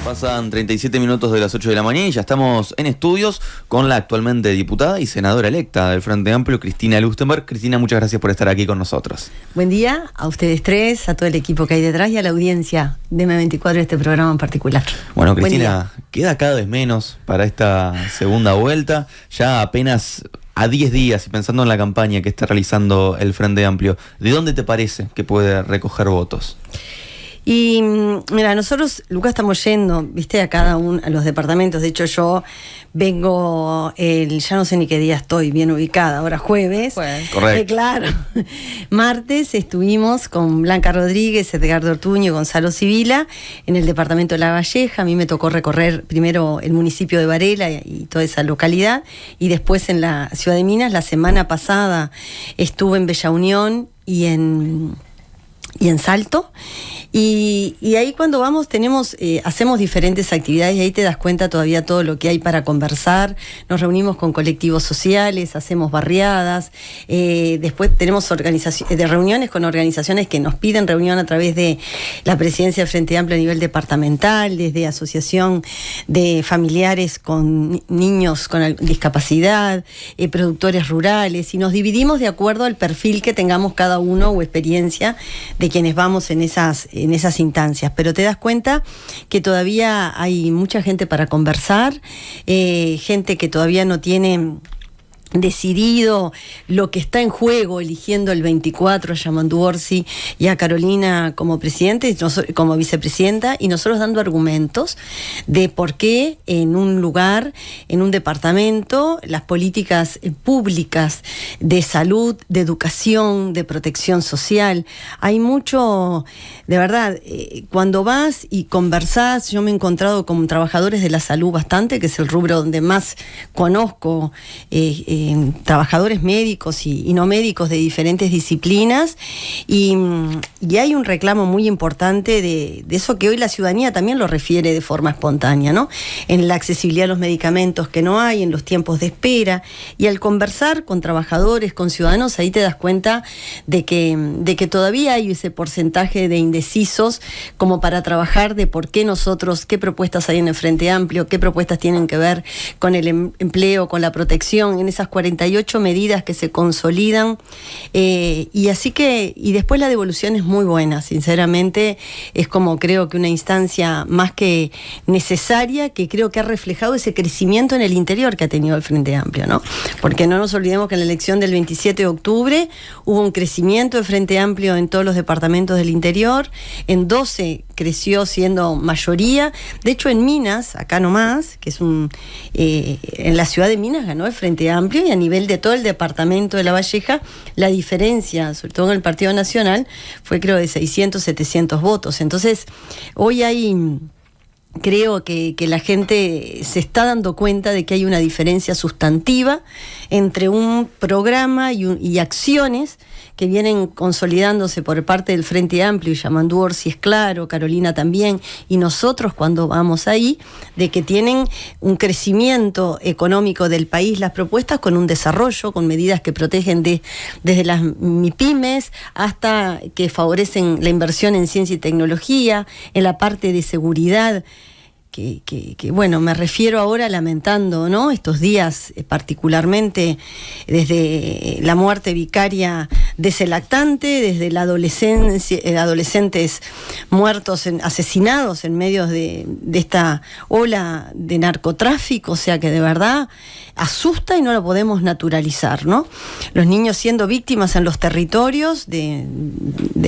Pasan 37 minutos de las 8 de la mañana y ya estamos en estudios con la actualmente diputada y senadora electa del Frente Amplio, Cristina Lustenberg. Cristina, muchas gracias por estar aquí con nosotros. Buen día a ustedes tres, a todo el equipo que hay detrás y a la audiencia de M24 de este programa en particular. Bueno, Cristina, queda cada vez menos para esta segunda vuelta, ya apenas a 10 días y pensando en la campaña que está realizando el Frente Amplio. ¿De dónde te parece que puede recoger votos? Y mira, nosotros, Lucas, estamos yendo, viste, a cada uno, a los departamentos. De hecho, yo vengo ya no sé ni qué día estoy bien ubicada, ahora jueves. Correcto. Claro. Martes estuvimos con Blanca Rodríguez, Edgardo Ortuño y Gonzalo Sibila en el departamento de La Valleja. A mí me tocó recorrer primero el municipio de Varela y toda esa localidad, y después en la ciudad de Minas. La semana pasada estuve en Bella Unión y en Salto. Y ahí cuando vamos hacemos diferentes actividades y ahí te das cuenta todavía todo lo que hay para conversar. Nos reunimos con colectivos sociales, hacemos barriadas, después tenemos reuniones con organizaciones que nos piden reunión a través de la presidencia del Frente Amplio a nivel departamental, desde asociación de familiares con niños con discapacidad, productores rurales, y nos dividimos de acuerdo al perfil que tengamos cada uno o experiencia de quienes vamos en esas instancias. Pero te das cuenta que todavía hay mucha gente para conversar, gente que todavía no tiene decidido lo que está en juego, eligiendo el 24 a Yamandu Orsi y a Carolina como presidente, como vicepresidenta, y nosotros dando argumentos de por qué en un lugar, en un departamento, las políticas públicas de salud, de educación, de protección social, hay mucho, de verdad, cuando vas y conversás. Yo me he encontrado con trabajadores de la salud bastante, que es el rubro donde más conozco, trabajadores médicos y no médicos de diferentes disciplinas, y hay un reclamo muy importante de eso que hoy la ciudadanía también lo refiere de forma espontánea, ¿no? En la accesibilidad a los medicamentos que no hay, en los tiempos de espera, y al conversar con trabajadores, con ciudadanos, ahí te das cuenta de que todavía hay ese porcentaje de indecisos como para trabajar de por qué nosotros, qué propuestas hay en el Frente Amplio, qué propuestas tienen que ver con el empleo, con la protección, en esas 48 medidas que se consolidan, y después la devolución es muy buena, sinceramente. Es como, creo que una instancia más que necesaria, que creo que ha reflejado ese crecimiento en el interior que ha tenido el Frente Amplio, ¿no? Porque no nos olvidemos que en la elección del 27 de octubre hubo un crecimiento del Frente Amplio en todos los departamentos del interior, en 12 creció siendo mayoría. De hecho, en Minas, acá nomás, que es en la ciudad de Minas ganó el Frente Amplio, y a nivel de todo el departamento de La Valleja, la diferencia, sobre todo en el Partido Nacional, fue creo de 600, 700 votos. Entonces, hoy creo que la gente se está dando cuenta de que hay una diferencia sustantiva entre un programa y acciones que vienen consolidándose por parte del Frente Amplio, y Yamandu Orsi es claro, Carolina también, y nosotros cuando vamos ahí, de que tienen un crecimiento económico del país las propuestas, con un desarrollo, con medidas que protegen desde las MIPYMES hasta que favorecen la inversión en ciencia y tecnología, en la parte de seguridad. Que bueno, me refiero ahora lamentando, ¿no? Estos días, particularmente desde la muerte vicaria de ese lactante, desde la adolescentes muertos, asesinados en medio de esta ola de narcotráfico. O sea que de verdad asusta y no lo podemos naturalizar, ¿no? Los niños siendo víctimas en los territorios de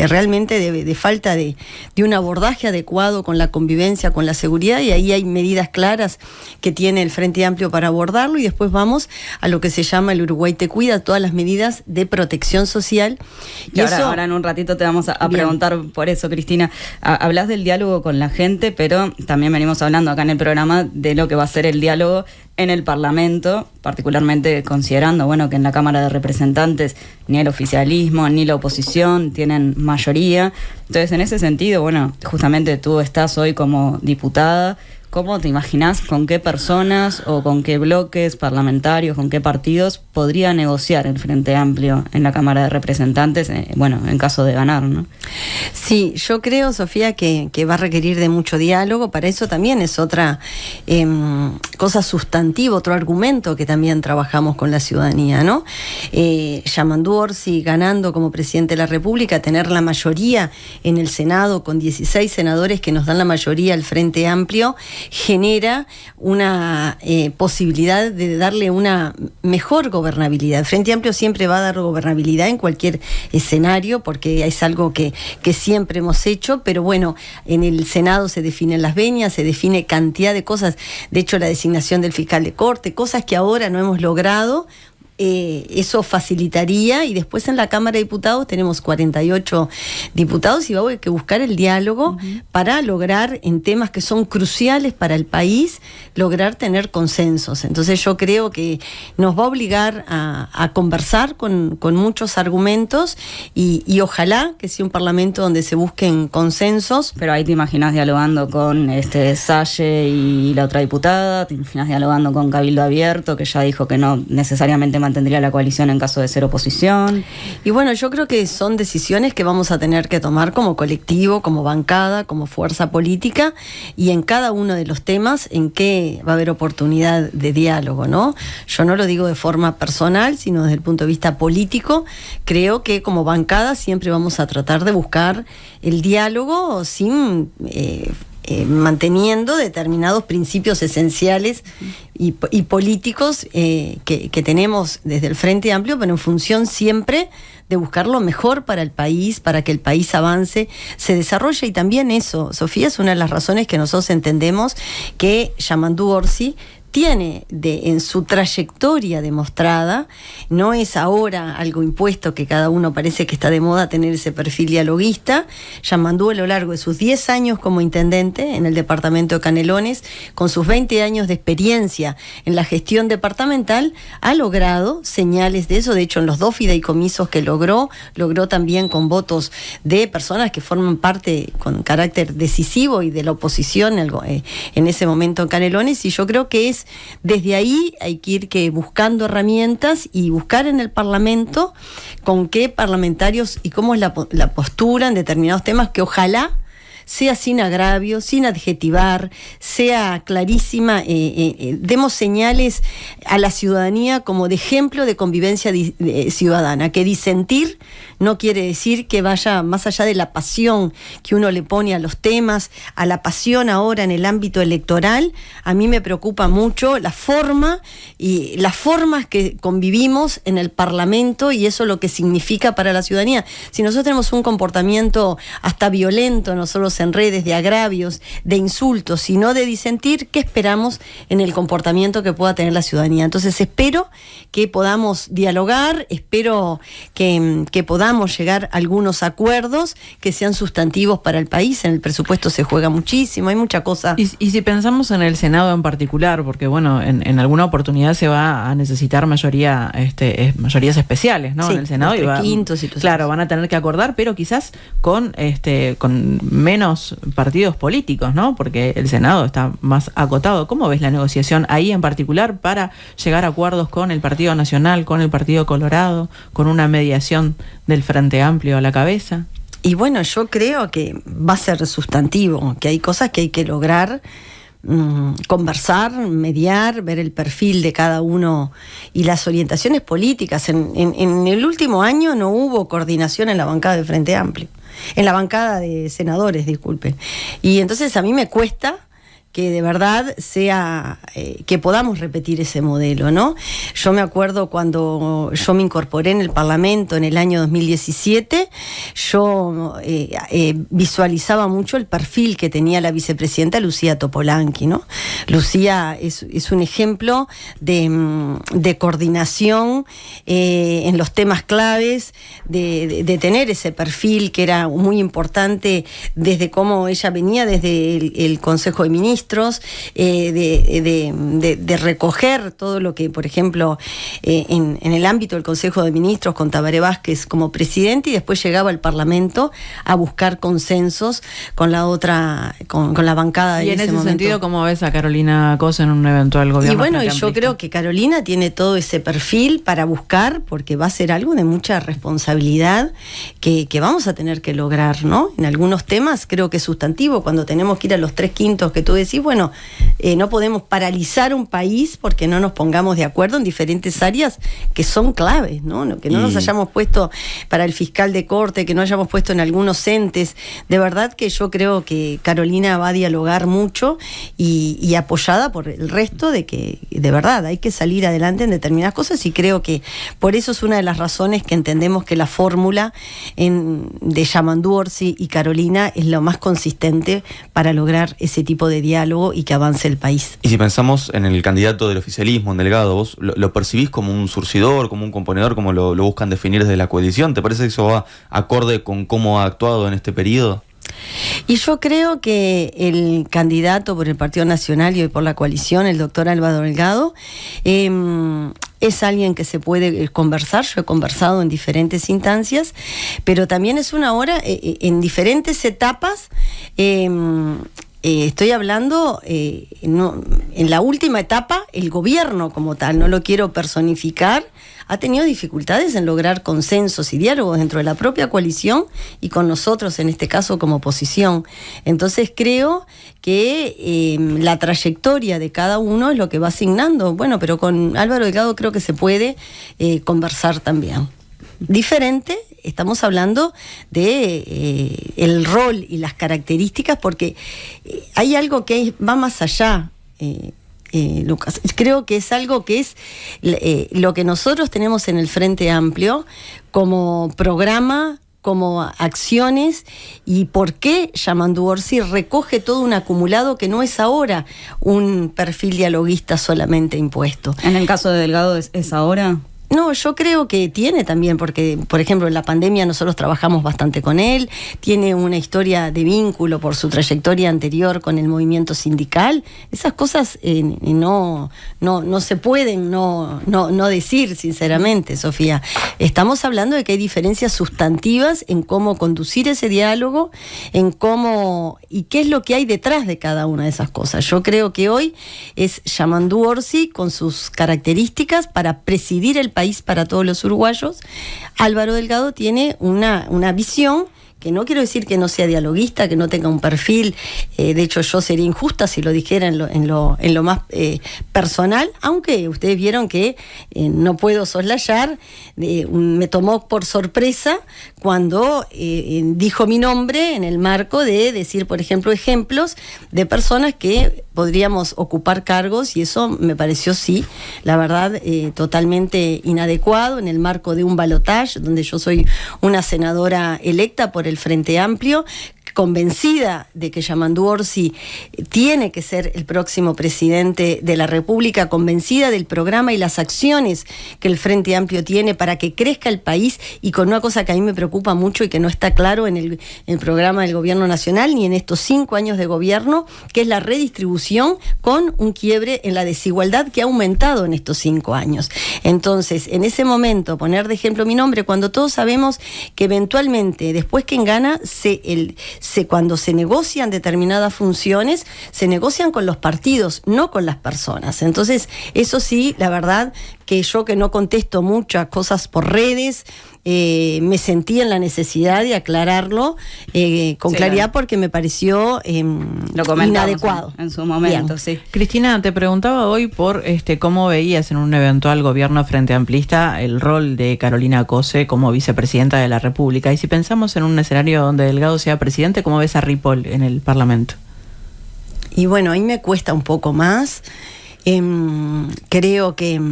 realmente de falta de un abordaje adecuado con la convivencia, con la seguridad, y ahí hay medidas claras que tiene el Frente Amplio para abordarlo. Y después vamos a lo que se llama el Uruguay Te Cuida, todas las medidas de protección social. Y ahora en un ratito te vamos a preguntar por eso, Cristina. Hablas del diálogo con la gente, pero también venimos hablando acá en el programa de lo que va a ser el diálogo en el Parlamento, particularmente considerando, bueno, que en la Cámara de Representantes ni el oficialismo ni la oposición tienen mayoría. Entonces, en ese sentido, bueno, justamente tú estás hoy como diputada, ¿cómo te imaginás con qué personas o con qué bloques parlamentarios, con qué partidos podría negociar el Frente Amplio en la Cámara de Representantes, en caso de ganar, ¿no? Sí, yo creo, Sofía, que va a requerir de mucho diálogo. Para eso también es otra cosa sustantiva, otro argumento que también trabajamos con la ciudadanía, ¿no? Yamandu Orsi ganando como presidente de la República, tener la mayoría en el Senado con 16 senadores que nos dan la mayoría al Frente Amplio, genera una posibilidad de darle una mejor gobernabilidad. El Frente Amplio siempre va a dar gobernabilidad en cualquier escenario, porque es algo que siempre hemos hecho, pero bueno, en el Senado se definen las venias, se define cantidad de cosas, de hecho la designación del fiscal de corte, cosas que ahora no hemos logrado. Eso facilitaría, y después en la Cámara de Diputados tenemos 48 diputados y va a haber que buscar el diálogo para lograr, en temas que son cruciales para el país, lograr tener consensos. Entonces yo creo que nos va a obligar a conversar con muchos argumentos y ojalá que sea un parlamento donde se busquen consensos. Pero ahí te imaginas dialogando con Salle y la otra diputada, te imaginas dialogando con Cabildo Abierto, que ya dijo que no necesariamente mantendría la coalición en caso de ser oposición. Y bueno, yo creo que son decisiones que vamos a tener que tomar como colectivo, como bancada, como fuerza política, y en cada uno de los temas en que va a haber oportunidad de diálogo, ¿no? Yo no lo digo de forma personal, sino desde el punto de vista político. Creo que como bancada siempre vamos a tratar de buscar el diálogo sin manteniendo determinados principios esenciales y políticos que tenemos desde el Frente Amplio, pero en función siempre de buscar lo mejor para el país, para que el país avance, se desarrolle. Y también eso, Sofía, es una de las razones que nosotros entendemos que Yamandu Orsi tiene en su trayectoria demostrada, no es ahora algo impuesto que cada uno parece que está de moda tener ese perfil dialoguista. Yamandu, a lo largo de sus 10 años como intendente en el departamento de Canelones, con sus 20 años de experiencia en la gestión departamental, ha logrado señales de eso. De hecho, en los 2 fideicomisos que logró también con votos de personas que forman parte con carácter decisivo y de la oposición en ese momento en Canelones, y yo creo que desde ahí hay que ir buscando herramientas y buscar en el Parlamento con qué parlamentarios y cómo es la postura en determinados temas, que ojalá sea sin agravio, sin adjetivar, sea clarísima, demos señales a la ciudadanía como de ejemplo de convivencia ciudadana, que disentir no quiere decir que vaya más allá de la pasión que uno le pone a los temas, a la pasión ahora en el ámbito electoral. A mí me preocupa mucho la forma y las formas que convivimos en el Parlamento, y eso lo que significa para la ciudadanía. Si nosotros tenemos un comportamiento hasta violento nosotros en redes, de agravios, de insultos y no de disentir, ¿qué esperamos en el comportamiento que pueda tener la ciudadanía? Entonces espero que podamos dialogar, espero que podamos llegar a algunos acuerdos que sean sustantivos para el país. En el presupuesto se juega muchísimo, hay mucha cosa. Y si pensamos en el Senado en particular, porque bueno, en alguna oportunidad se va a necesitar mayorías especiales, ¿no? Sí, en el Senado, y quintos y claro, van a tener que acordar, pero quizás con menos partidos políticos, ¿no? Porque el Senado está más acotado. ¿Cómo ves la negociación ahí en particular para llegar a acuerdos con el Partido Nacional, con el Partido Colorado, con una mediación del Frente Amplio a la cabeza? Y bueno, yo creo que va a ser sustantivo, que hay cosas que hay que lograr, conversar, mediar, ver el perfil de cada uno y las orientaciones políticas. En el último año no hubo coordinación en la bancada del Frente Amplio, en la bancada de senadores, disculpen. Y entonces a mí me cuesta que de verdad sea, que podamos repetir ese modelo, ¿no? Yo me acuerdo cuando yo me incorporé en el Parlamento en el año 2017, yo visualizaba mucho el perfil que tenía la vicepresidenta Lucía Topolanqui, ¿no? Lucía es un ejemplo de coordinación en los temas claves, de tener ese perfil que era muy importante desde cómo ella venía desde el Consejo de Ministros, ministros, de recoger todo lo que, por ejemplo, en el ámbito del Consejo de Ministros, con Tabaré Vázquez como presidente, y después llegaba al Parlamento a buscar consensos con la otra, con la bancada de y en ese momento. sentido, ¿cómo ves a Carolina Cose en un eventual gobierno? Y bueno, frente yo amplista? creo que Carolina tiene todo ese perfil para buscar, porque va a ser algo de mucha responsabilidad que vamos a tener que lograr, ¿no? En algunos temas creo que es sustantivo, cuando tenemos que ir a los 3/5 que tú decís, bueno, no podemos paralizar un país porque no nos pongamos de acuerdo en diferentes áreas que son claves, ¿no? Que no nos hayamos puesto para el fiscal de corte, que no hayamos puesto en algunos entes. De verdad que yo creo que Carolina va a dialogar mucho y apoyada por el resto de que de verdad hay que salir adelante en determinadas cosas, y creo que por eso es una de las razones que entendemos que la fórmula de Yamandu Orsi y Carolina es lo más consistente para lograr ese tipo de diálogo y que avance el país. Y si pensamos en el candidato del oficialismo, en Delgado, ¿vos lo percibís como un surcidor, como un componedor, como lo buscan definir desde la coalición? ¿Te parece que eso va acorde con cómo ha actuado en este periodo? Y yo creo que el candidato por el Partido Nacional y hoy por la coalición, el doctor Álvaro Delgado, es alguien que se puede conversar. Yo he conversado en diferentes instancias, pero también es una hora en diferentes etapas. Estoy hablando en la última etapa, el gobierno como tal, no lo quiero personificar, ha tenido dificultades en lograr consensos y diálogos dentro de la propia coalición y con nosotros, en este caso, como oposición. Entonces creo que la trayectoria de cada uno es lo que va asignando. Bueno, pero con Álvaro Delgado creo que se puede conversar también. Diferente, estamos hablando de el rol y las características, porque hay algo que va más allá, Lucas. Creo que es algo que es lo que nosotros tenemos en el Frente Amplio como programa, como acciones, y por qué Yamandu Orsi recoge todo un acumulado que no es ahora un perfil dialoguista solamente impuesto. En el caso de Delgado, ¿es ahora? No, yo creo que tiene también, porque, por ejemplo, en la pandemia nosotros trabajamos bastante con él, tiene una historia de vínculo por su trayectoria anterior con el movimiento sindical. Esas cosas no se pueden no decir, sinceramente, Sofía. Estamos hablando de que hay diferencias sustantivas en cómo conducir ese diálogo, en cómo y qué es lo que hay detrás de cada una de esas cosas. Yo creo que hoy es Yamandu Orsi con sus características para presidir el país para todos los uruguayos. Álvaro Delgado tiene una visión que no quiero decir que no sea dialoguista, que no tenga un perfil, de hecho yo sería injusta si lo dijera en lo más personal, aunque ustedes vieron que no puedo soslayar, me tomó por sorpresa cuando dijo mi nombre en el marco de decir, por ejemplo, ejemplos de personas que podríamos ocupar cargos, y eso me pareció, sí, la verdad, totalmente inadecuado en el marco de un balotaje, donde yo soy una senadora electa por el Frente Amplio, convencida de que Yamandu Orsi tiene que ser el próximo presidente de la República, convencida del programa y las acciones que el Frente Amplio tiene para que crezca el país, y con una cosa que a mí me preocupa mucho y que no está claro en el programa del Gobierno Nacional ni en estos 5 años de gobierno, que es la redistribución con un quiebre en la desigualdad que ha aumentado en estos 5 años. Entonces, en ese momento, poner de ejemplo mi nombre, cuando todos sabemos que eventualmente, después quien gana, cuando se negocian determinadas funciones, se negocian con los partidos, no con las personas. Entonces, eso sí, la verdad que yo, que no contesto muchas cosas por redes, me sentí en la necesidad de aclararlo con claridad, porque me pareció inadecuado en su momento. Bien. Sí. Cristina, te preguntaba hoy por cómo veías en un eventual gobierno frente amplista el rol de Carolina Cose como vicepresidenta de la República, y si pensamos en un escenario donde Delgado sea presidente, ¿cómo ves a Ripoll en el Parlamento? Y bueno, ahí me cuesta un poco más. Creo que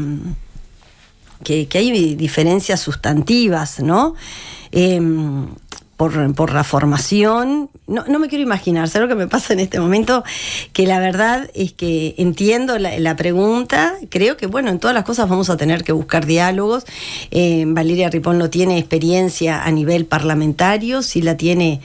hay diferencias sustantivas, ¿no? Por la formación, no me quiero imaginar, ¿sabes lo que me pasa en este momento? Que la verdad es que entiendo la pregunta, creo que bueno, en todas las cosas vamos a tener que buscar diálogos. Valeria Ripoll no tiene experiencia a nivel parlamentario, sí la tiene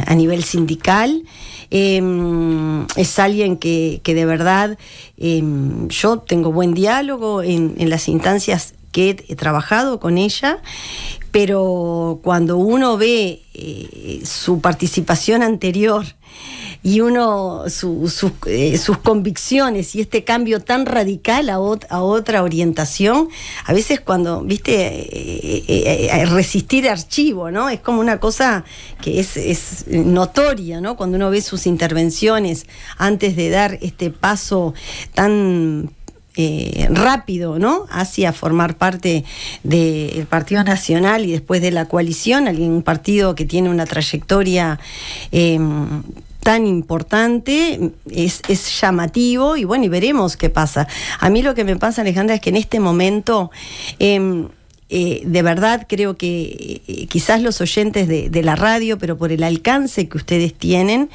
a nivel sindical. es alguien que de verdad yo tengo buen diálogo en las instancias que he trabajado con ella, pero cuando uno ve su participación anterior y uno sus convicciones y este cambio tan radical a otra orientación, a veces cuando, resistir archivo, ¿no? Es como una cosa que es notoria, ¿no? Cuando uno ve sus intervenciones antes de dar este paso tan rápido, ¿no? Hacia formar parte del Partido Nacional y después de la coalición, un partido que tiene una trayectoria tan importante, es llamativo, y bueno, y veremos qué pasa. A mí lo que me pasa, Alejandra, es que en este momento de verdad creo que quizás los oyentes de la radio, pero por el alcance que ustedes tienen,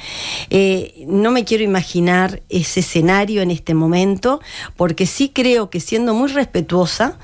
no me quiero imaginar ese escenario en este momento, porque sí creo que, siendo muy respetuosa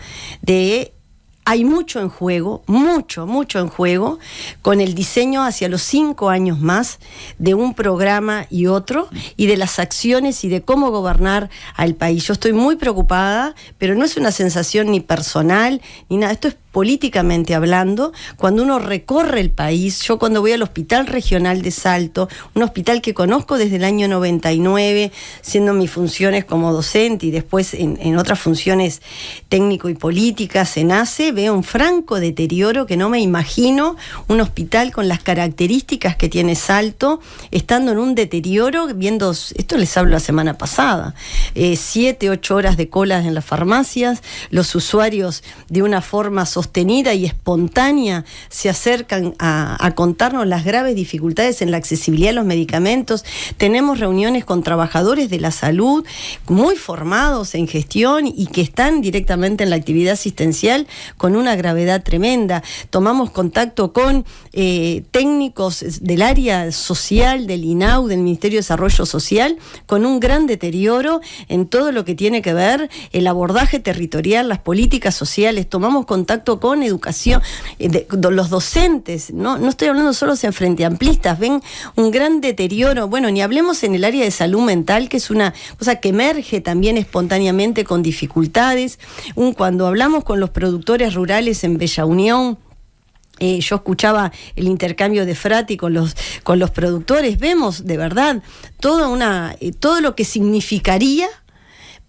hay mucho en juego, mucho en juego, con el diseño hacia los 5 años más de un programa y otro, y de las acciones y de cómo gobernar al país. Yo estoy muy preocupada, pero no es una sensación ni personal, ni nada. Esto es políticamente hablando. Cuando uno recorre el país, yo cuando voy al Hospital Regional de Salto, un hospital que conozco desde el año 99, siendo mis funciones como docente y después en otras funciones técnico y políticas en ACE, veo un franco deterioro que no me imagino un hospital con las características que tiene Salto, estando en un deterioro, viendo, esto les hablo la semana pasada, 7, 8 horas de colas en las farmacias, los usuarios de una forma sostenida y espontánea se acercan a contarnos las graves dificultades en la accesibilidad a los medicamentos. Tenemos reuniones con trabajadores de la salud muy formados en gestión y que están directamente en la actividad asistencial con una gravedad tremenda. Tomamos contacto con técnicos del área social, del INAU, del Ministerio de Desarrollo Social, con un gran deterioro en todo lo que tiene que ver el abordaje territorial, las políticas sociales. Tomamos contacto con educación, los docentes, no estoy hablando solo de frente amplistas, ven un gran deterioro. Bueno, ni hablemos en el área de salud mental, que es una cosa que emerge también espontáneamente con dificultades. Cuando hablamos con los productores rurales en Bella Unión, yo escuchaba el intercambio de Frati con los productores, vemos de verdad todo lo que significaría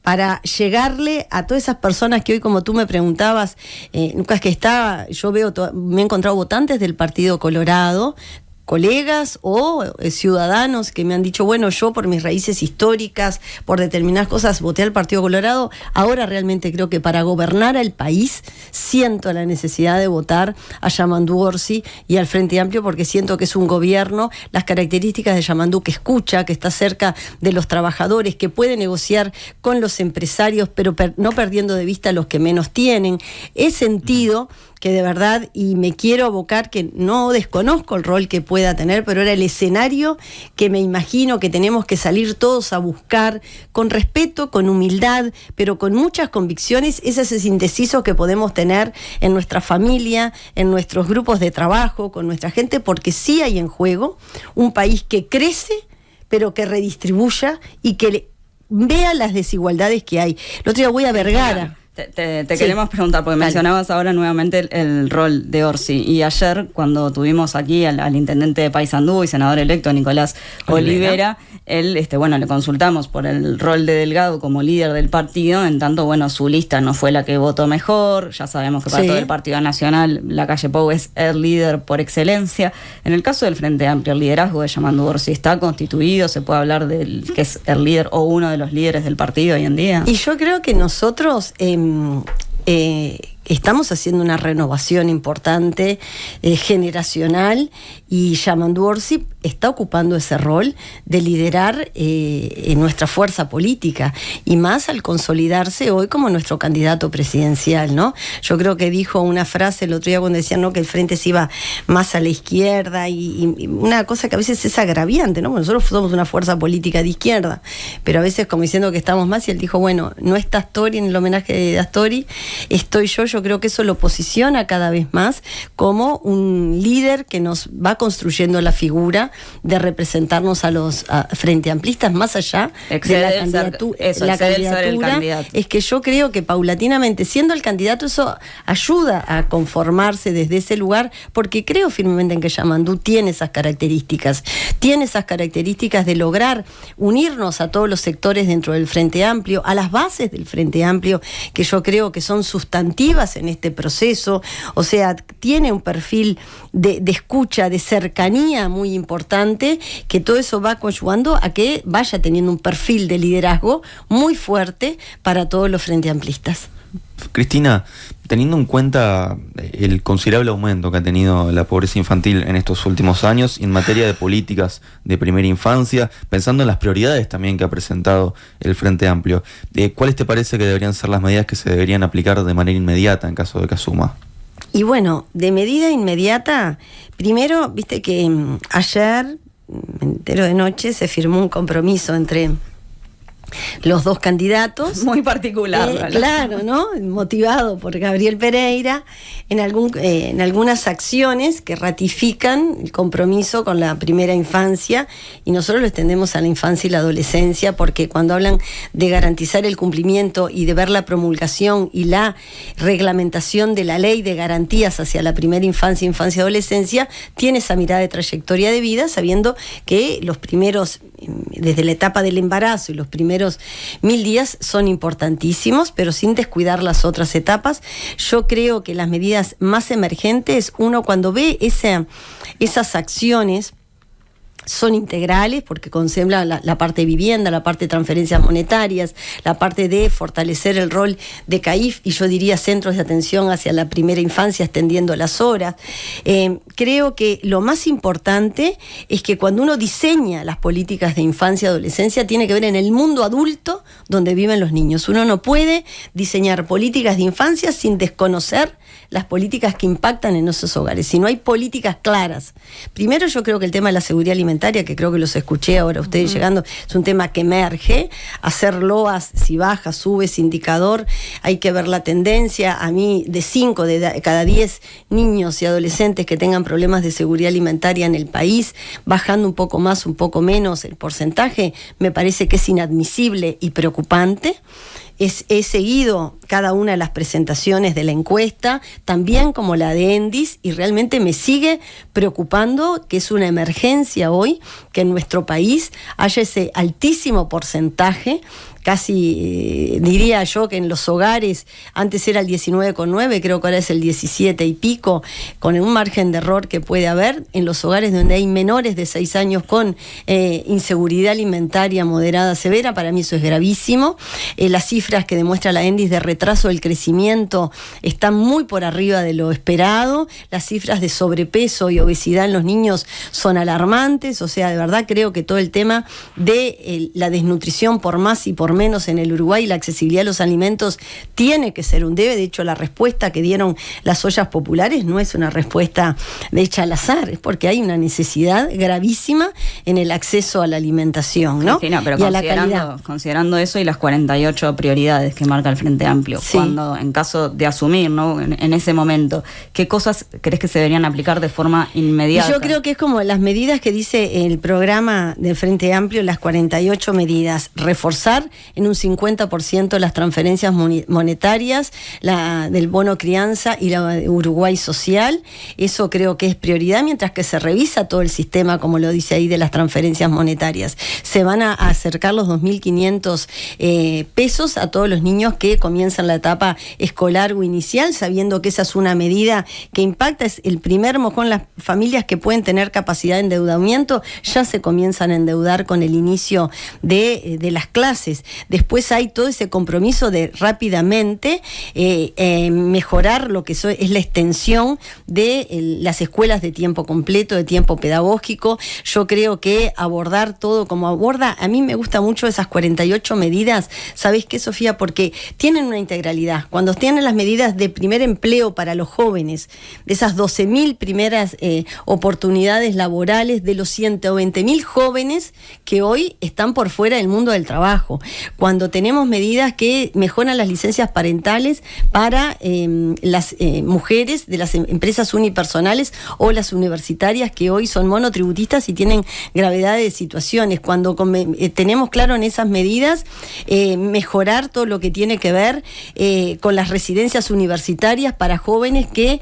para llegarle a todas esas personas que hoy, como tú me preguntabas, Lucas, me he encontrado votantes del Partido Colorado, colegas o ciudadanos que me han dicho, bueno, yo por mis raíces históricas, por determinadas cosas, voté al Partido Colorado. Ahora realmente creo que para gobernar al país siento la necesidad de votar a Yamandu Orsi y al Frente Amplio, porque siento que es un gobierno, las características de Yamandu, que escucha, que está cerca de los trabajadores, que puede negociar con los empresarios, pero no perdiendo de vista a los que menos tienen. He sentido que de verdad, y me quiero abocar, que no desconozco el rol que pueda tener, pero era el escenario que me imagino que tenemos que salir todos a buscar, con respeto, con humildad, pero con muchas convicciones, ese indeciso que podemos tener en nuestra familia, en nuestros grupos de trabajo, con nuestra gente, porque sí hay en juego un país que crece, pero que redistribuya y que vea las desigualdades que hay. El otro día voy a Vergara. Te queremos preguntar, porque mencionabas ahora nuevamente el rol de Orsi, y ayer cuando tuvimos aquí al intendente de Paysandú y senador electo Nicolás Olivera, él, le consultamos por el rol de Delgado como líder del partido, en tanto, su lista no fue la que votó mejor, ya sabemos que para todo el Partido Nacional la calle Pou es el líder por excelencia. En el caso del Frente Amplio, el liderazgo de Yamandu Orsi está constituido, se puede hablar del que es el líder o uno de los líderes del partido hoy en día. Y yo creo que nosotros estamos haciendo una renovación importante, generacional, y Yamandu Orsi está ocupando ese rol de liderar nuestra fuerza política, y más al consolidarse hoy como nuestro candidato presidencial, ¿no? Yo creo que dijo una frase el otro día cuando decían, ¿no?, que el frente se iba más a la izquierda, y una cosa que a veces es agraviante, ¿no? Porque nosotros somos una fuerza política de izquierda, pero a veces como diciendo que estamos más, y él dijo, bueno, no está Astori en el homenaje de Astori, estoy yo creo que eso lo posiciona cada vez más como un líder que nos va construyendo la figura de representarnos a los frente amplistas, más allá de la candidatura, es que yo creo que paulatinamente, siendo el candidato, eso ayuda a conformarse desde ese lugar, porque creo firmemente en que Yamandú tiene esas características de lograr unirnos a todos los sectores dentro del Frente Amplio, a las bases del Frente Amplio, que yo creo que son sustantivas en este proceso. O sea, tiene un perfil de escucha, de cercanía muy importante, que todo eso va conllugando a que vaya teniendo un perfil de liderazgo muy fuerte para todos los frente amplistas. Cristina, teniendo en cuenta el considerable aumento que ha tenido la pobreza infantil en estos últimos años y en materia de políticas de primera infancia, pensando en las prioridades también que ha presentado el Frente Amplio, ¿cuáles te parece que deberían ser las medidas que se deberían aplicar de manera inmediata en caso de que asuma? Y bueno, de medida inmediata, primero, viste que ayer, me entero de noche, se firmó un compromiso entre los dos candidatos. Muy particular. Claro, ¿no? Motivado por Gabriel Pereira, en algunas acciones que ratifican el compromiso con la primera infancia, y nosotros lo extendemos a la infancia y la adolescencia, porque cuando hablan de garantizar el cumplimiento y de ver la promulgación y la reglamentación de la ley de garantías hacia la primera infancia, infancia y adolescencia, tiene esa mirada de trayectoria de vida, sabiendo que los primeros, desde la etapa del embarazo y los primeros 1000 días son importantísimos, pero sin descuidar las otras etapas. Yo creo que las medidas más emergentes, uno cuando ve esas acciones, son integrales porque contemplan la parte de vivienda, la parte de transferencias monetarias, la parte de fortalecer el rol de CAIF y yo diría centros de atención hacia la primera infancia, extendiendo las horas. Creo que lo más importante es que cuando uno diseña las políticas de infancia y adolescencia, tiene que ver en el mundo adulto donde viven los niños. Uno no puede diseñar políticas de infancia sin desconocer las políticas que impactan en esos hogares. Si no hay políticas claras. Primero, yo creo que el tema de la seguridad alimentaria, que creo que los escuché ahora ustedes llegando, es un tema que emerge. Hacer loas, si baja, sube ese indicador, hay que ver la tendencia. A mí, de 5 de cada 10 niños y adolescentes que tengan problemas de seguridad alimentaria en el país, bajando un poco más, un poco menos el porcentaje, me parece que es inadmisible y preocupante. He seguido cada una de las presentaciones de la encuesta, también como la de Endis, y realmente me sigue preocupando que es una emergencia hoy que en nuestro país haya ese altísimo porcentaje. Casi diría yo que en los hogares antes era el 19,9, creo que ahora es el 17 y pico, con un margen de error que puede haber en los hogares donde hay menores de 6 años con inseguridad alimentaria moderada severa. Para mí eso es gravísimo. Las cifras que demuestra la Endis de retraso del crecimiento están muy por arriba de lo esperado. Las cifras de sobrepeso y obesidad en los niños son alarmantes. O sea, de verdad creo que todo el tema de la desnutrición por más y por menos en el Uruguay, la accesibilidad a los alimentos tiene que ser un debe. De hecho, la respuesta que dieron las ollas populares no es una respuesta hecha al azar, es porque hay una necesidad gravísima en el acceso a la alimentación, ¿no? Cristina, pero y a la calidad. Considerando eso y las 48 prioridades que marca el Frente Amplio, sí, cuando en caso de asumir, ¿no?, en ese momento, ¿qué cosas crees que se deberían aplicar de forma inmediata? Yo creo que es como las medidas que dice el programa del Frente Amplio, las 48 medidas. Reforzar en un 50% las transferencias monetarias, la del bono crianza y la de Uruguay Social. Eso creo que es prioridad, mientras que se revisa todo el sistema, como lo dice ahí, de las transferencias monetarias. Se van a acercar los 2.500 pesos a todos los niños que comienzan la etapa escolar o inicial, sabiendo que esa es una medida que impacta. Es el primer mojón. Las familias que pueden tener capacidad de endeudamiento ya se comienzan a endeudar con el inicio de las clases. Después hay todo ese compromiso de rápidamente mejorar lo que es la extensión de las escuelas de tiempo completo, de tiempo pedagógico. Yo creo que abordar todo como aborda, a mí me gusta mucho esas 48 medidas. ¿Sabés qué, Sofía? Sofía, porque tienen una integralidad. Cuando tienen las medidas de primer empleo para los jóvenes, de esas 12.000 primeras oportunidades laborales, de los 120.000 jóvenes que hoy están por fuera del mundo del trabajo. Cuando tenemos medidas que mejoran las licencias parentales para las mujeres de las empresas unipersonales o las universitarias que hoy son monotributistas y tienen gravedad de situaciones. Cuando tenemos claro en esas medidas mejorar todo lo que tiene que ver con las residencias universitarias para jóvenes que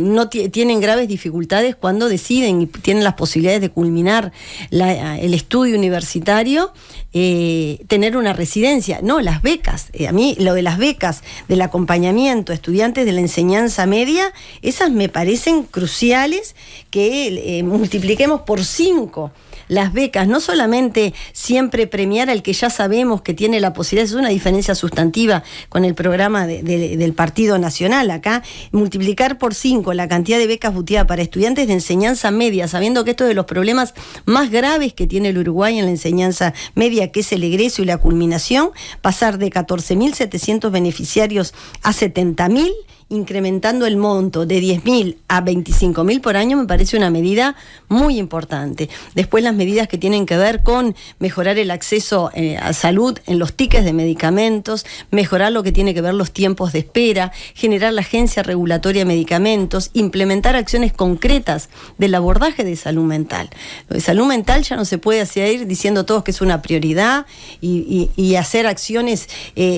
no tienen graves dificultades cuando deciden y tienen las posibilidades de culminar el estudio universitario, tener una residencia. No, las becas. A mí lo de las becas del acompañamiento a estudiantes de la enseñanza media, esas me parecen cruciales, que multipliquemos por 5 las becas, no solamente siempre premiar al que ya sabemos que tiene la posibilidad, es una diferencia sustantiva con el programa del Partido Nacional. Acá, multiplicar por 5 la cantidad de becas Butiá para estudiantes de enseñanza media, sabiendo que esto es de los problemas más graves que tiene el Uruguay en la enseñanza media, que es el egreso y la culminación, pasar de 14.700 beneficiarios a 70.000, incrementando el monto de 10.000 a 25.000 por año, me parece una medida muy importante. Después las medidas que tienen que ver con mejorar el acceso a salud en los tickets de medicamentos, mejorar lo que tiene que ver los tiempos de espera, generar la Agencia Regulatoria de Medicamentos, implementar acciones concretas del abordaje de salud mental. Lo de salud mental ya no se puede seguir diciendo todos que es una prioridad y hacer acciones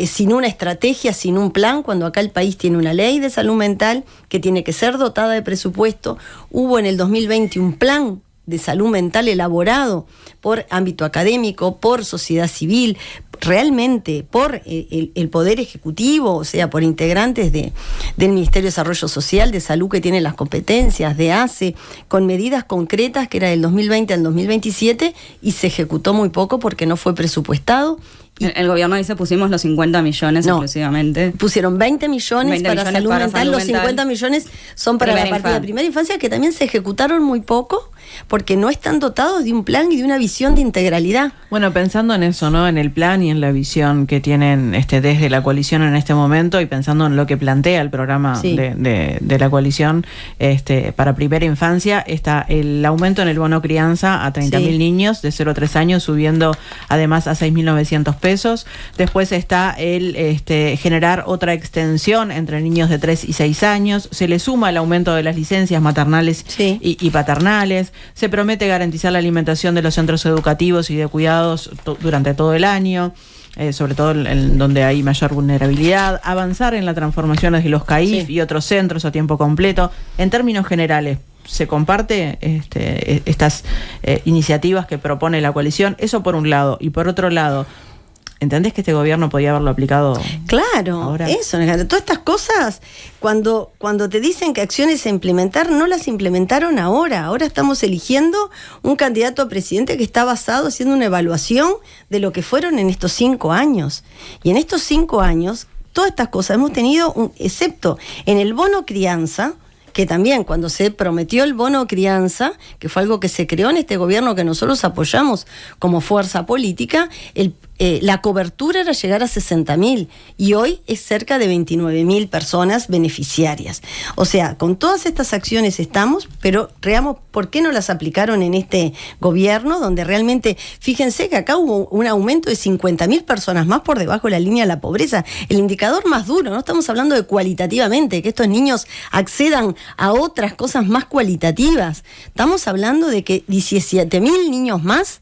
sin una estrategia, sin un plan, cuando acá el país tiene una ley de salud mental que tiene que ser dotada de presupuesto. Hubo en el 2020 un plan de salud mental elaborado por ámbito académico, por sociedad civil, realmente por el Poder Ejecutivo, o sea, por integrantes del Ministerio de Desarrollo Social, de Salud, que tiene las competencias, de ACE, con medidas concretas que era del 2020 al 2027, y se ejecutó muy poco porque no fue presupuestado. El gobierno dice pusimos los 50 millones exclusivamente. Pusieron 20 millones para salud mental, los 50 millones son para la partida de primera infancia, que también se ejecutaron muy poco, porque no están dotados de un plan y de una visión de integralidad. Bueno, pensando en eso, ¿no? En el plan y en la visión que tienen desde la coalición en este momento, y pensando en lo que plantea el programa de la coalición para primera infancia, está el aumento en el bono crianza a 30.000 niños de 0 a 3 años, subiendo además a 6.900 pesos. Después está el generar otra extensión entre niños de 3 y 6 años. Se le suma el aumento de las licencias maternales y paternales. Se promete garantizar la alimentación de los centros educativos y de cuidados durante todo el año, sobre todo en donde hay mayor vulnerabilidad. Avanzar en la transformación de los CAIF y otros centros a tiempo completo. En términos generales, ¿se comparte estas iniciativas que propone la coalición? Eso por un lado. Y por otro lado, ¿entendés que este gobierno podía haberlo aplicado? Claro, ahora? Eso, Alejandro. Todas estas cosas, cuando te dicen que acciones a implementar, no las implementaron ahora. Ahora estamos eligiendo un candidato a presidente que está basado haciendo una evaluación de lo que fueron en estos 5 años. Y en estos 5 años, todas estas cosas hemos tenido, excepto en el bono crianza, que también cuando se prometió el bono crianza, que fue algo que se creó en este gobierno que nosotros apoyamos como fuerza política, la cobertura era llegar a 60.000 y hoy es cerca de 29.000 personas beneficiarias. O sea, con todas estas acciones estamos, pero veamos por qué no las aplicaron en este gobierno, donde realmente, fíjense que acá hubo un aumento de 50.000 personas más por debajo de la línea de la pobreza. El indicador más duro, no estamos hablando de cualitativamente, que estos niños accedan a otras cosas más cualitativas. Estamos hablando de que 17.000 niños más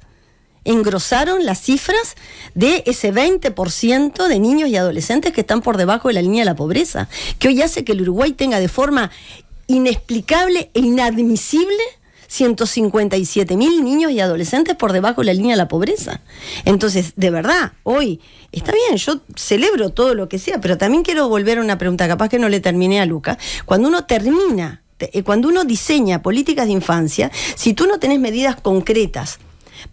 engrosaron las cifras de ese 20% de niños y adolescentes que están por debajo de la línea de la pobreza, que hoy hace que el Uruguay tenga de forma inexplicable e inadmisible 157.000 niños y adolescentes por debajo de la línea de la pobreza. Entonces, de verdad, hoy, está bien, yo celebro todo lo que sea, pero también quiero volver a una pregunta, capaz que no le terminé a Luca. Cuando uno diseña políticas de infancia, si tú no tenés medidas concretas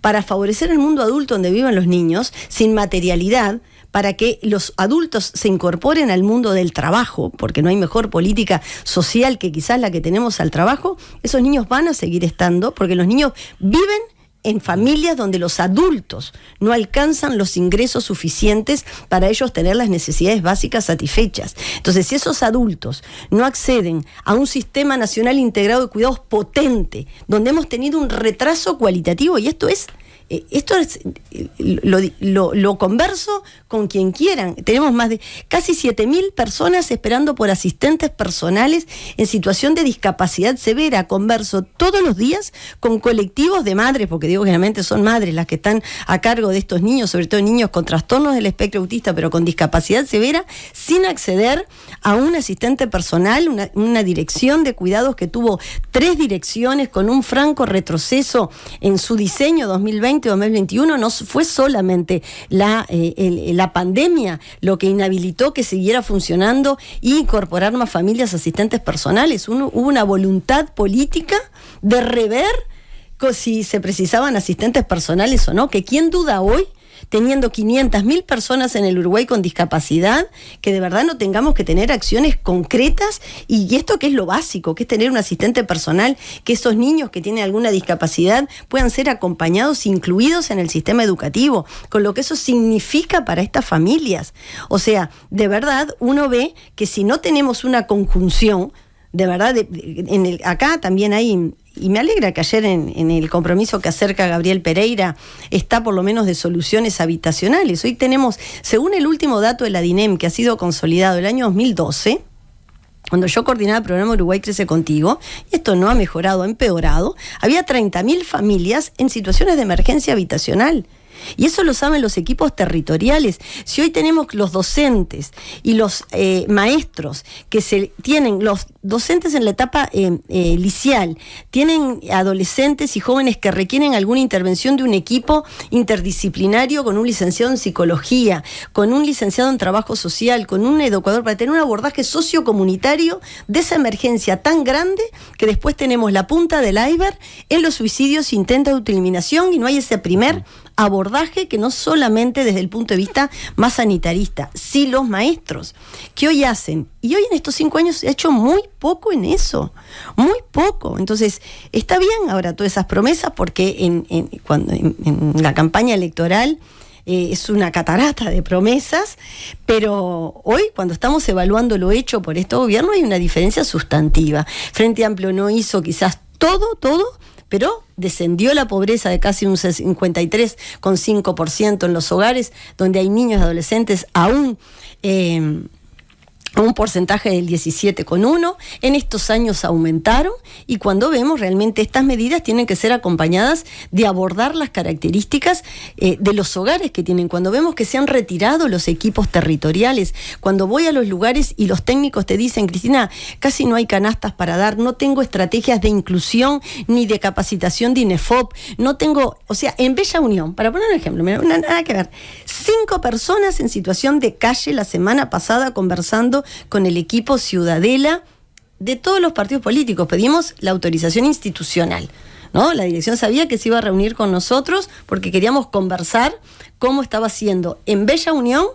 para favorecer el mundo adulto donde viven los niños, sin materialidad, para que los adultos se incorporen al mundo del trabajo, porque no hay mejor política social que quizás la que tenemos al trabajo, esos niños van a seguir estando, porque los niños viven en familias donde los adultos no alcanzan los ingresos suficientes para ellos tener las necesidades básicas satisfechas. Entonces, si esos adultos no acceden a un sistema nacional integrado de cuidados potente, donde hemos tenido un retraso cualitativo, y esto es lo converso con quien quieran. Tenemos más de casi 7.000 personas esperando por asistentes personales en situación de discapacidad severa. Converso todos los días con colectivos de madres, porque digo que realmente son madres las que están a cargo de estos niños, sobre todo niños con trastornos del espectro autista, pero con discapacidad severa, sin acceder a un asistente personal, una dirección de cuidados que tuvo 3 direcciones con un franco retroceso en su diseño 2020-2021. No fue solamente la pandemia lo que inhabilitó que siguiera funcionando e incorporar más familias asistentes personales. Hubo una voluntad política de rever si se precisaban asistentes personales o no, que quién duda hoy, teniendo 500.000 personas en el Uruguay con discapacidad, que de verdad no tengamos que tener acciones concretas, y esto que es lo básico, que es tener un asistente personal, que esos niños que tienen alguna discapacidad puedan ser acompañados, incluidos en el sistema educativo, con lo que eso significa para estas familias. O sea, de verdad uno ve que si no tenemos una conjunción, de verdad, acá también hay... Y me alegra que ayer en el compromiso que acerca Gabriel Pereira está por lo menos de soluciones habitacionales. Hoy tenemos, según el último dato de la DINEM que ha sido consolidado el año 2012, cuando yo coordinaba el programa Uruguay Crece Contigo, y esto no ha mejorado, ha empeorado, había 30.000 familias en situaciones de emergencia habitacional. Y eso lo saben los equipos territoriales. Si hoy tenemos los docentes y los maestros los docentes en la etapa liceal, tienen adolescentes y jóvenes que requieren alguna intervención de un equipo interdisciplinario con un licenciado en psicología, con un licenciado en trabajo social, con un educador, para tener un abordaje sociocomunitario de esa emergencia tan grande que después tenemos la punta del iceberg en los suicidios, intentos de autoeliminación, y no hay ese primer abordaje que no solamente desde el punto de vista más sanitarista, sí los maestros, que hoy hacen, y hoy en estos 5 años se ha hecho muy poco en eso, muy poco. Entonces, está bien ahora todas esas promesas, porque en la campaña electoral es una catarata de promesas, pero hoy, cuando estamos evaluando lo hecho por este gobierno, hay una diferencia sustantiva. Frente Amplio no hizo quizás todo, pero descendió la pobreza de casi un 53,5% en los hogares donde hay niños y adolescentes aún un porcentaje del 17,1%. En estos años aumentaron, y cuando vemos realmente estas medidas tienen que ser acompañadas de abordar las características de los hogares que tienen. Cuando vemos que se han retirado los equipos territoriales, cuando voy a los lugares y los técnicos te dicen: Cristina, casi no hay canastas para dar, no tengo estrategias de inclusión ni de capacitación de INEFOP, no tengo, o sea, en Bella Unión, para poner un ejemplo, nada que ver, 5 personas en situación de calle la semana pasada conversando con el equipo Ciudadela de todos los partidos políticos. Pedimos la autorización institucional, ¿no? La dirección sabía que se iba a reunir con nosotros porque queríamos conversar cómo estaba haciendo en Bella Unión,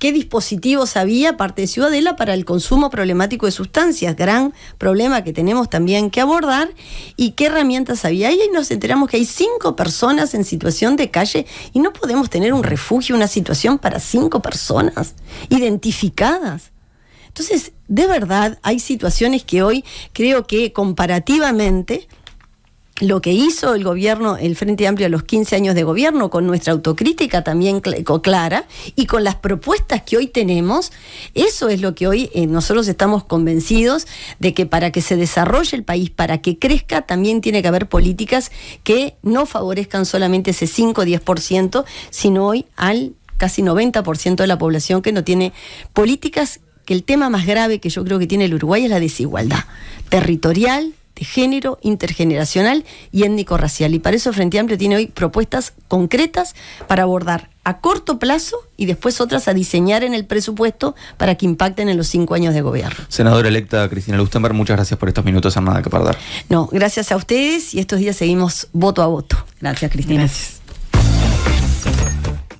qué dispositivos había, aparte de Ciudadela, para el consumo problemático de sustancias, gran problema que tenemos también que abordar, y qué herramientas había. Y ahí nos enteramos que hay 5 personas en situación de calle, y no podemos tener un refugio, una situación para 5 personas identificadas. Entonces, de verdad, hay situaciones que hoy creo que comparativamente lo que hizo el gobierno, el Frente Amplio, a los 15 años de gobierno, con nuestra autocrítica también clara, y con las propuestas que hoy tenemos, eso es lo que hoy nosotros estamos convencidos de que para que se desarrolle el país, para que crezca, también tiene que haber políticas que no favorezcan solamente ese 5 o 10%, sino hoy al casi 90% de la población que no tiene políticas. Que el tema más grave que yo creo que tiene el Uruguay es la desigualdad territorial, de género, intergeneracional y étnico-racial. Y para eso Frente Amplio tiene hoy propuestas concretas para abordar a corto plazo, y después otras a diseñar en el presupuesto para que impacten en los 5 años de gobierno. Senadora electa Cristina Lustenberg, muchas gracias por estos minutos en Nada que Perder. No, gracias a ustedes, y estos días seguimos voto a voto. Gracias, Cristina. Gracias.